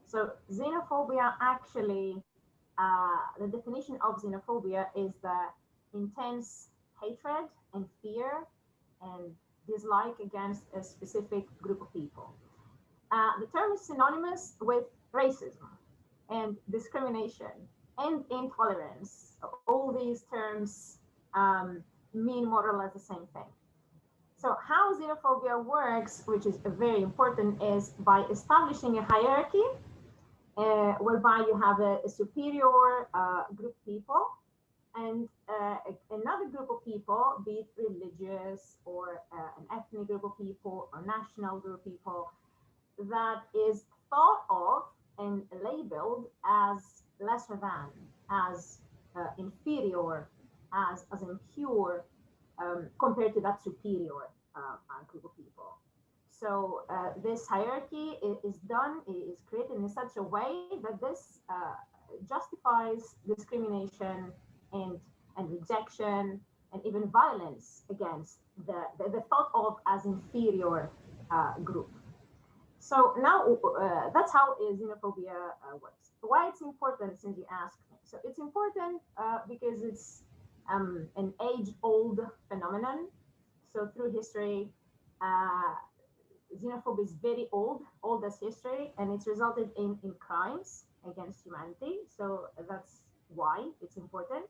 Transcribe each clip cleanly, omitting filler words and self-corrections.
So xenophobia actually, the definition of xenophobia is the intense hatred and fear and dislike against a specific group of people. The term is synonymous with racism and discrimination and intolerance. All these terms mean more or less the same thing. So how xenophobia works, which is very important, is by establishing a hierarchy whereby you have a superior group of people and another group of people, be it religious or an ethnic group of people or national group of people, that is thought of and labeled as lesser than, as inferior, as impure, compared to that superior group of people. So this hierarchy is created in such a way that this justifies discrimination and rejection and even violence against the thought of as inferior group. So now that's how xenophobia works. Why it's important, since you asked me. So it's important because it's an age-old phenomenon. So through history, xenophobia is very old as history, and it's resulted in crimes against humanity. So that's why it's important.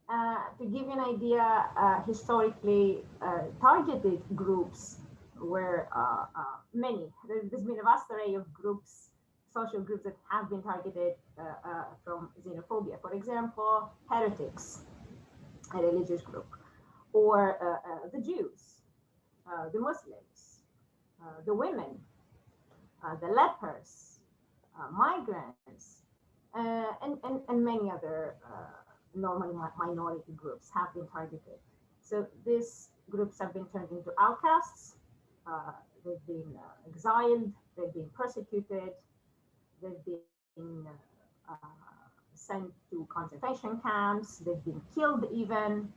To give you an idea, historically, targeted groups were many. There's been a vast array of groups, social groups that have been targeted from xenophobia. For example, heretics, a religious group, or the Jews, the Muslims, the women, the lepers, migrants, and many other normally minority groups have been targeted. So these groups have been turned into outcasts. They've been exiled, they've been persecuted, they've been sent to concentration camps, they've been killed even.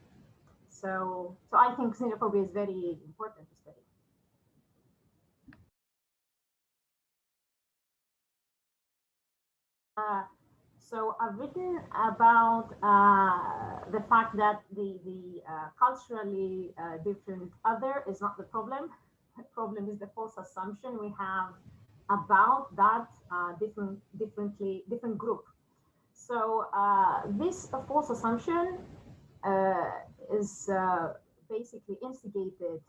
So I think xenophobia is very important to study. So I've written about the fact that the culturally different other is not the problem. The problem is the false assumption we have about that different group. So this false assumption is basically instigated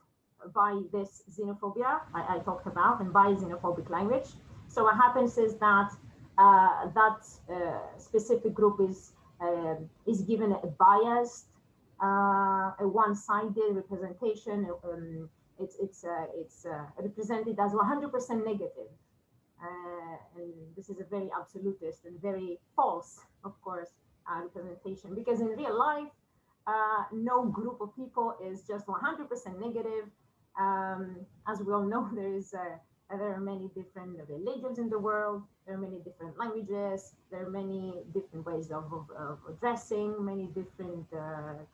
by this xenophobia I talked about and by xenophobic language. So what happens is that that specific group is given a biased, a one-sided representation. It's represented as 100% negative, and this is a very absolutist and very false, of course, representation. Because in real life, no group of people is just 100% negative. As we all know, there are many different religions in the world. There are many different languages. There are many different ways of dressing, many different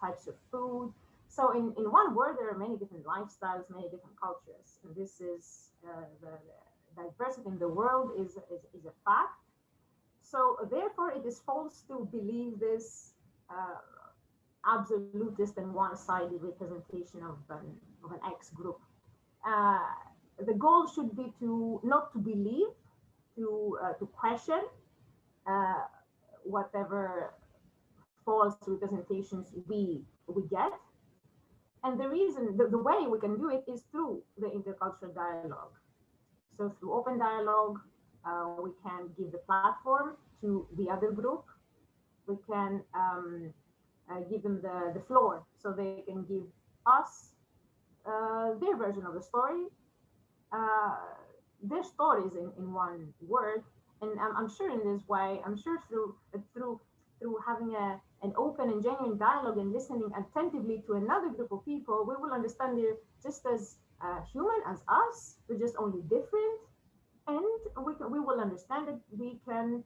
types of food. So in one word, there are many different lifestyles, many different cultures. And this is the diversity in the world is a fact. So therefore, it is false to believe this absolutist and one-sided representation of an X group. The goal should be to not to believe, to question whatever false representations we get. And the reason, the way we can do it is through the intercultural dialogue. So through open dialogue, we can give the platform to the other group. We can give them the floor so they can give us their version of the story, their stories in one word. And I'm sure in this way, I'm sure through having an open and genuine dialogue and listening attentively to another group of people, we will understand they're just as human as us. We're just only different, and we will understand that we can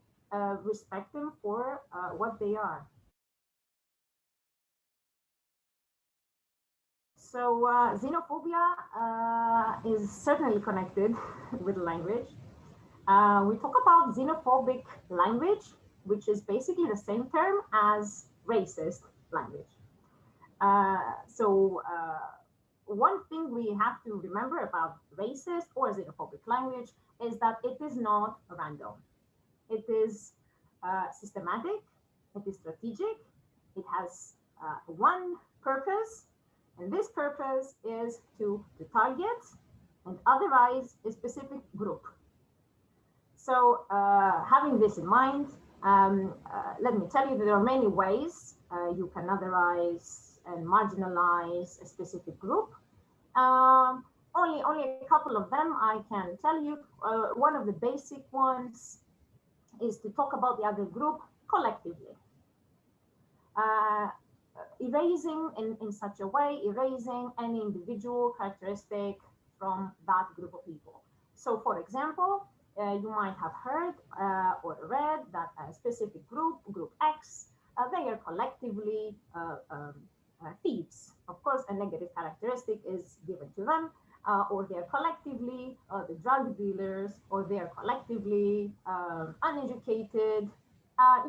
respect them for what they are. So xenophobia is certainly connected with language. We talk about xenophobic language, which is basically the same term as racist language. One thing we have to remember about racist or xenophobic language is that it is not random. It is systematic, it is strategic, it has one purpose, and this purpose is to target and otherize a specific group. So having this in mind, let me tell you that there are many ways you can otherize and marginalize a specific group. Only a couple of them I can tell you. One of the basic ones is to talk about the other group collectively. Erasing in such a way, erasing any individual characteristic from that group of people. So for example, you might have heard or read that a specific group, Group X, they are collectively thieves. Of course, a negative characteristic is given to them, or they are collectively the drug dealers, or they are collectively uneducated,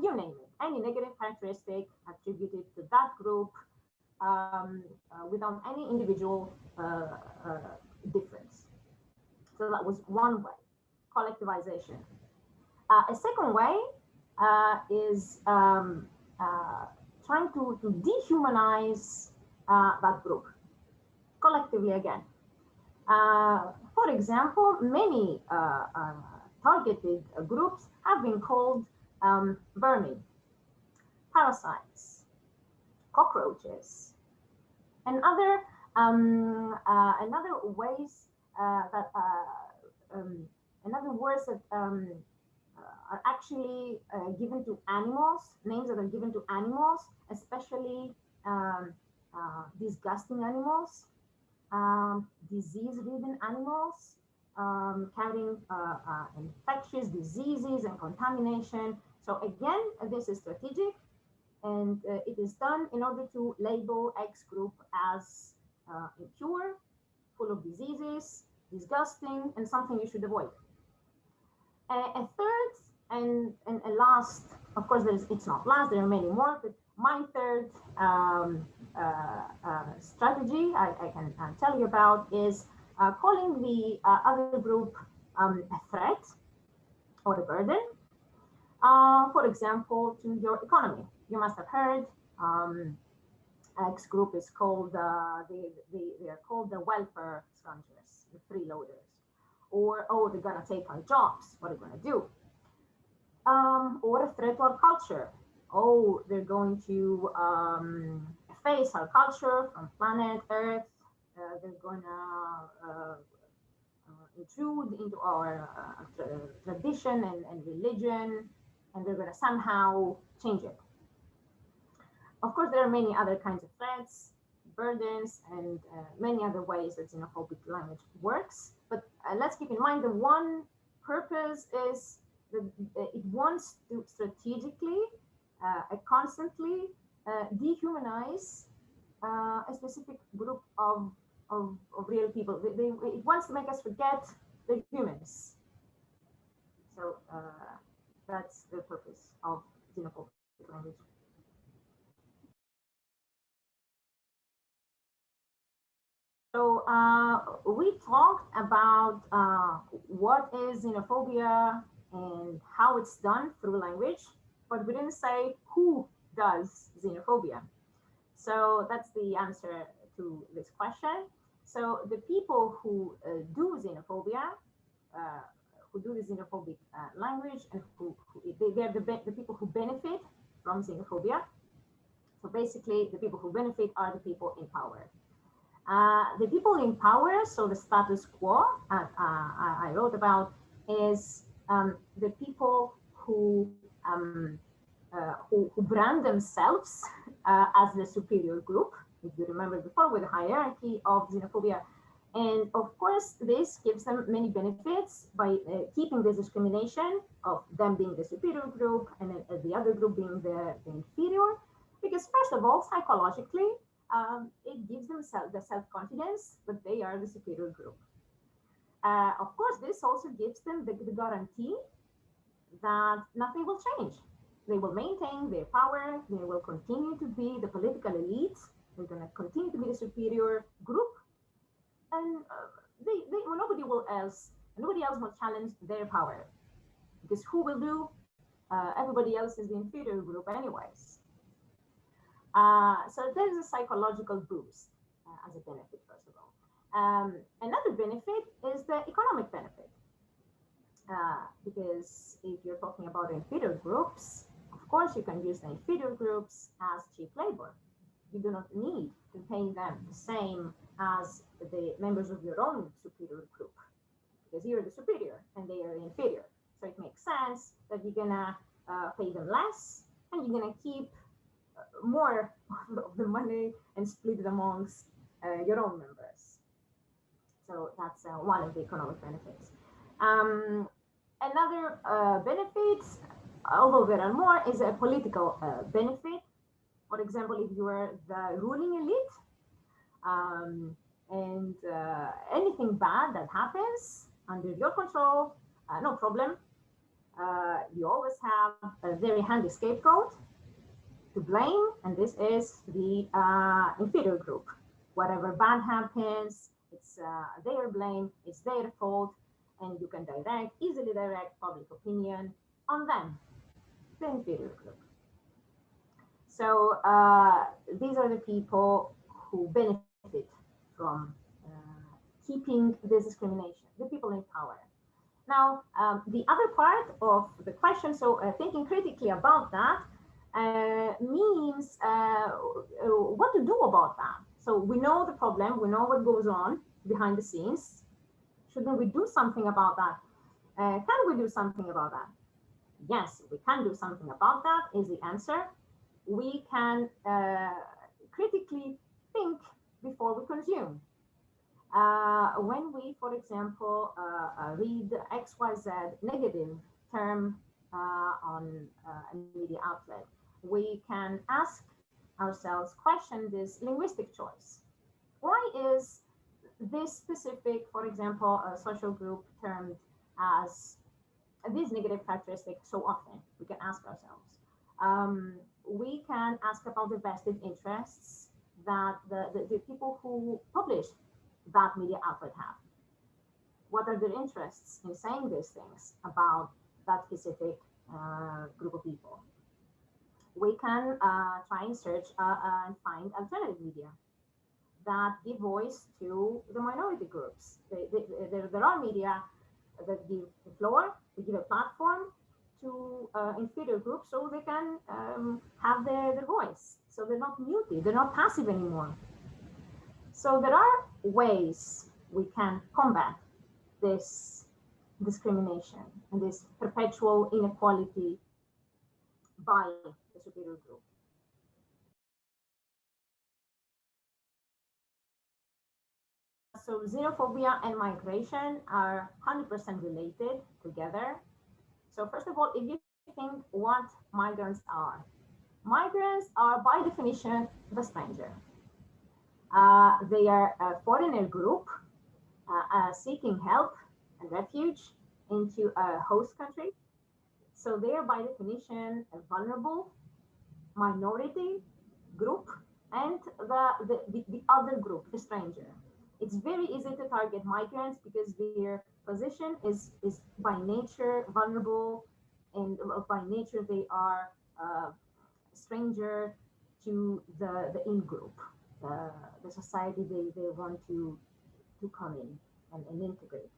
you name it. Any negative characteristic attributed to that group without any individual difference. So that was one way, collectivization. A second way is trying to dehumanize that group, collectively again. For example, many targeted groups have been called vermin, parasites, cockroaches, and other ways that another words that are actually given to animals, names that are given to animals, especially disgusting animals, disease-ridden animals, carrying infectious diseases and contamination. So again, this is strategic, and it is done in order to label X group as impure, full of diseases, disgusting, and something you should avoid. A third and a last, of course, it's not last, there are many more, but my third strategy I can tell you about is calling the other group a threat or a burden. For example, to your economy. You must have heard X group is called, they are called the welfare scroungers, the freeloaders. Or, oh, they're gonna take our jobs, what are they gonna do? Or a threat to our culture. Oh, they're going to efface our culture from planet Earth. They're gonna intrude into our tradition and religion, and they're gonna somehow change it. Of course, there are many other kinds of threats, burdens, and many other ways that xenophobic language works. But let's keep in mind the one purpose is that it wants to strategically, constantly dehumanize a specific group of real people. It wants to make us forget they're humans. So that's the purpose of xenophobic language. So we talked about what is xenophobia and how it's done through language, but we didn't say who does xenophobia. So that's the answer to this question. So the people who do xenophobia, who do the xenophobic language, and they're the people who benefit from xenophobia. So basically, the people who benefit are the people in power. The people in power, so the status quo I wrote about, is the people who brand themselves as the superior group. If you remember before, with the hierarchy of xenophobia. And of course, this gives them many benefits by keeping this discrimination of them being the superior group and then the other group being the inferior. Because first of all, psychologically, it gives them the self-confidence that they are the superior group. Of course, this also gives them the guarantee that nothing will change. They will maintain their power. They will continue to be the political elite. They're going to continue to be the superior group, and nobody else will challenge their power, because who will do? Everybody else is the inferior group, anyways. So there's a psychological boost as a benefit, first of all. Another benefit is the economic benefit. Because if you're talking about inferior groups, of course, you can use the inferior groups as cheap labor. You do not need to pay them the same as the members of your own superior group, because you're the superior and they are the inferior. So it makes sense that you're gonna pay them less, and you're gonna keep more of the money and split it amongst your own members. So that's one of the economic benefits. Another benefit, although there are more, is a political benefit. For example, if you are the ruling elite, and anything bad that happens under your control, no problem. You always have a very handy scapegoat to blame, and this is the inferior group. Whatever bad happens, it's their blame, it's their fault, and you can easily direct public opinion on them, the inferior group. So these are the people who benefit from keeping this discrimination, the people in power. Now, the other part of the question, so thinking critically about that, means what to do about that. So we know the problem, we know what goes on behind the scenes. Shouldn't we do something about that? Can we do something about that? Yes, we can do something about that, is the answer. We can critically think before we consume. When we, for example, read XYZ negative term on a media outlet, we can ask ourselves, question this linguistic choice. Why is this specific, for example, a social group termed as these negative characteristics so often? We can ask ourselves. We can ask about the vested interests that the people who publish that media outlet have. What are their interests in saying these things about that specific group of people? We can try and search and find alternative media that give voice to the minority groups. There are media that give the floor, they give a platform to inferior groups so they can have their voice. So they're not muted, they're not passive anymore. So there are ways we can combat this discrimination and this perpetual inequality by the superior group. So xenophobia and migration are 100% related together. So first of all, if you think what migrants are by definition the stranger. They are a foreigner group seeking help and refuge into a host country. So they are by definition a vulnerable minority group, and the other group, the stranger. It's very easy to target migrants because their position is by nature vulnerable, and by nature they are stranger to the in-group, the society they want to come in and integrate.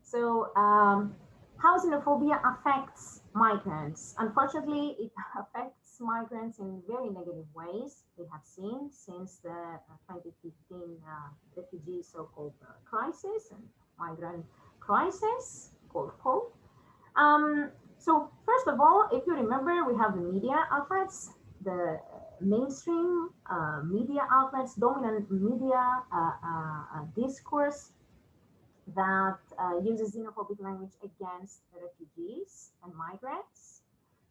So how xenophobia affects migrants? Unfortunately, it affects migrants in very negative ways. We have seen since the 2015 refugee so-called crisis and migrant crisis, quote. So first of all, if you remember, we have the media outlets, the mainstream media outlets, dominant media discourse that uses xenophobic language against refugees and migrants.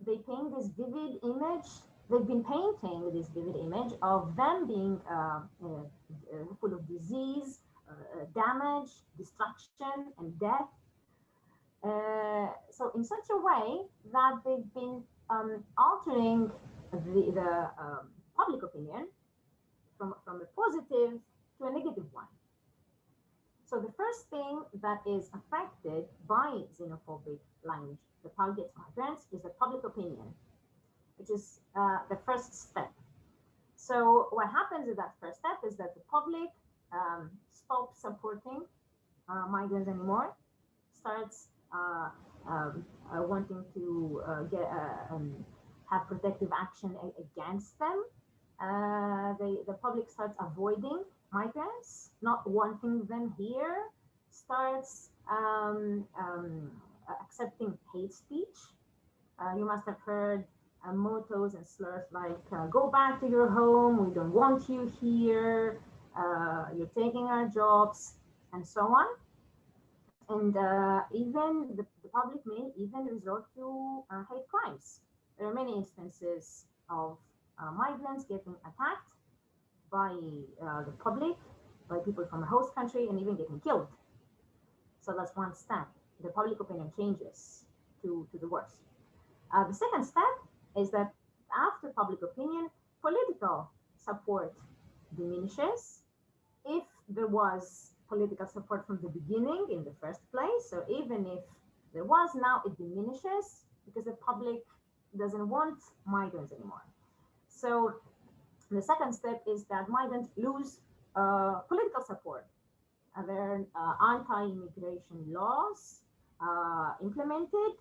They paint this vivid image, they've been painting this vivid image of them being full of disease, damage, destruction, and death. So in such a way that they've been altering the public opinion from a positive to a negative one. So the first thing that is affected by xenophobic language that targets migrants is the public opinion, which is the first step. So what happens in that first step is that the public stops supporting migrants anymore, starts wanting to have protective action against them. The public starts avoiding migrants, not wanting them here, starts accepting hate speech. You must have heard mottos and slurs like go back to your home, we don't want you here, you're taking our jobs, and so on. And even the public may even resort to hate crimes. There are many instances of migrants getting attacked by the public, by people from a host country, and even getting killed. So that's one step. The public opinion changes to the worse. The second step is that after public opinion, political support diminishes. If there was political support from the beginning in the first place, so even if there was, now it diminishes because the public doesn't want migrants anymore. So the second step is that migrants lose political support. There are anti-immigration laws implemented,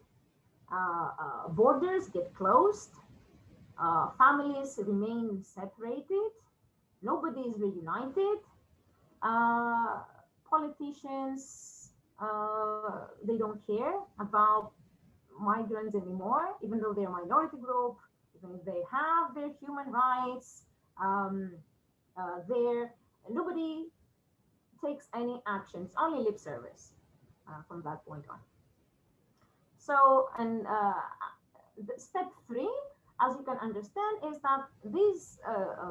borders get closed, families remain separated, nobody is reunited, politicians, they don't care about migrants anymore, even though they're a minority group, even if they have their human rights, nobody takes any action. It's only lip service from that point on. So, and step 3, as you can understand, is that these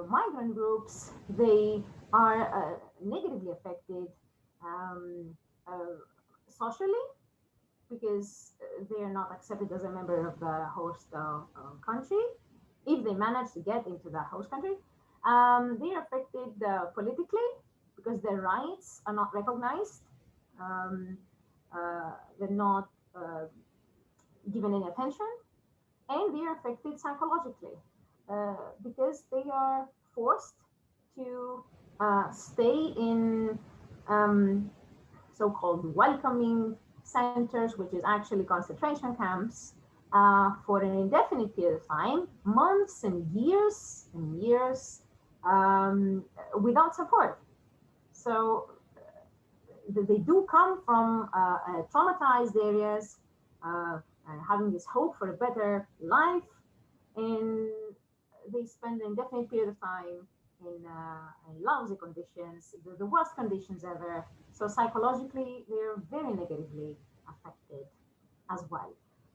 migrant groups, they are negatively affected socially, because they are not accepted as a member of the host country. If they manage to get into the host country, they are affected politically, because their rights are not recognized. They're not given any attention, and they are affected psychologically because they are forced to stay in so-called welcoming centers, which is actually concentration camps, for an indefinite period of time, months and years, without support. So they do come from traumatized areas, having this hope for a better life, and they spend an indefinite period of time in lousy conditions, the worst conditions ever. So psychologically, they're very negatively affected as well.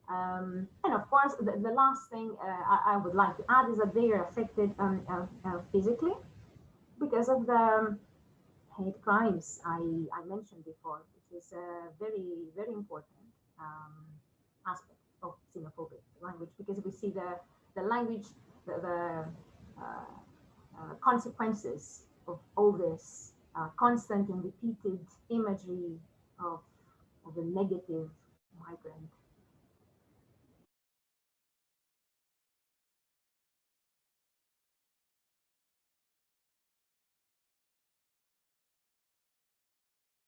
And of course, the last thing I would like to add is that they are affected physically because of the hate crimes I mentioned before, which is a very, very important aspect of xenophobic language, because we see the language, the consequences of all this constant and repeated imagery of a negative migrant